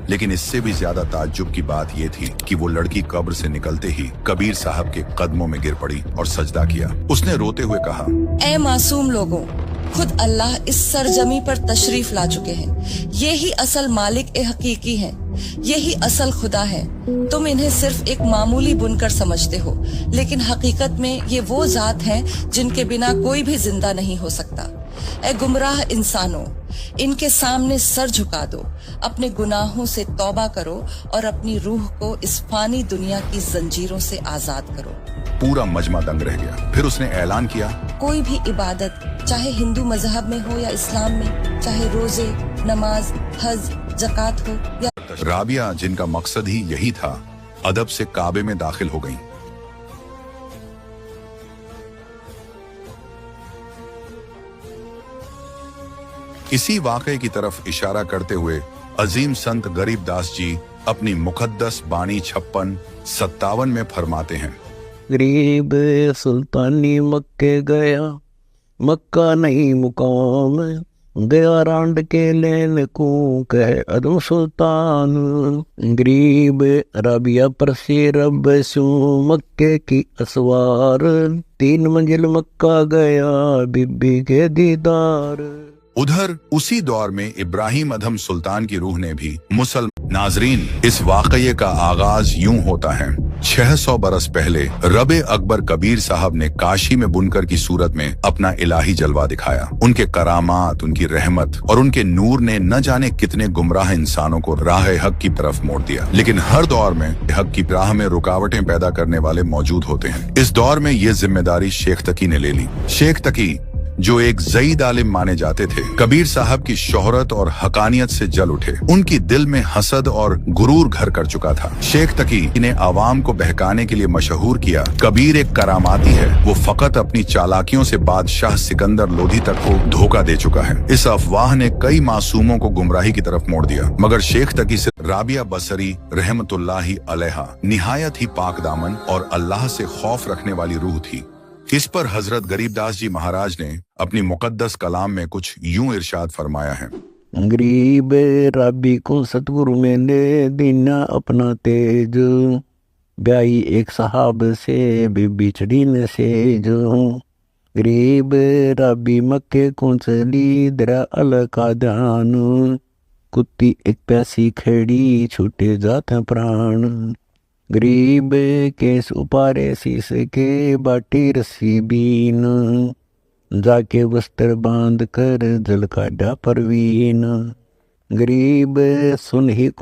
लेकिन इससे भी ज्यादा ताज्जुब की बात यह थी कि वो लड़की कब्र से निकलते ही कबीर साहब के कदमों में गिर पड़ी और सजदा किया। उसने रोते हुए कहा, ऐ मासूम लोगों, खुद अल्लाह इस सरजमी पर तशरीफ ला चुके हैं। ये ही असल मालिक ए हकीकी हैं, यही असल खुदा है। तुम इन्हें सिर्फ एक मामूली बुनकर समझते हो, लेकिन हकीकत में ये वो जात हैं जिनके बिना कोई भी जिंदा नहीं हो सकता। ऐ गुमराह इंसानों, इनके सामने सर झुका दो, अपने गुनाहों से तौबा करो और अपनी रूह को इस फानी दुनिया की जंजीरों से आजाद करो। पूरा मजमा दंग रह गया। फिर उसने ऐलान किया, कोई भी इबादत, चाहे हिंदू मजहब में हो या इस्लाम में, चाहे रोजे, नमाज, हज, ज़कात हो या राबिया, जिनका मकसद ही यही था, अदब से काबे में दाखिल हो गईं। इसी वाक़े की तरफ इशारा करते हुए अजीम संत गरीबदास जी अपनी मुकद्दस बानी 56-57 में फरमाते हैं, गरीब सुल्तानी मक्के गया, मक्का नहीं मुकाम, गया रांड के लेन को कह अदम सुल्तान। गरीब राबिया पर से रब सू मक्के की असवार, 3 मंजिल मक्का गया बीबी के दीदार। उधर उसी दौर में इब्राहिम अधम सुल्तान की रूह ने भी नाजरीन, इस वाक़ये का आगाज यूं होता है। 600 बरस पहले रबे अकबर कबीर साहब ने काशी में बुनकर की सूरत में अपना इलाही जलवा दिखाया। उनके करामात, उनकी रहमत और उनके नूर ने न जाने कितने गुमराह इंसानों को राह हक की तरफ मोड़ दिया। लेकिन हर दौर में हक की राह में रुकावटें पैदा करने वाले मौजूद होते हैं। इस दौर में ये जिम्मेदारी शेख तकी ने ले ली। शेख तकी, जो एक ज़ईद आलिम माने जाते थे, कबीर साहब की शोहरत और हकानियत से जल उठे। उनकी दिल में हसद और गुरूर घर कर चुका था। शेख तकी ने आवाम को बहकाने के लिए मशहूर किया, कबीर एक करामाती है, वो फकत अपनी चालाकियों से बादशाह सिकंदर लोधी तक को धोखा दे चुका है। इस अफवाह ने कई मासूमों को गुमराही की तरफ मोड़ दिया। मगर शेख तकी से राबिया बसरी रहमतुल्लाही अलैहा निहायत ही पाक दामन और अल्लाह से खौफ रखने वाली रूह थी। इस पर हजरत गरीबदास जी महाराज ने अपनी मुकद्दस कलाम में कुछ यूं इरशाद फरमाया है, गरीब राबी को सतगुरु में ले दीना अपना तेज, ब्याई एक साहब से बीबी चढ़ी न सेज। गरीब राबी मक्के को चली दरा अल का ध्यान, कुत्ती एक प्यासी खड़ी छूटे जाते प्राण। गरीब केस उपारे शीश के बाटी रस्सी बीन, जाके वस्त्र बांध कर जल काटा परवीन। गरीब सुन ही को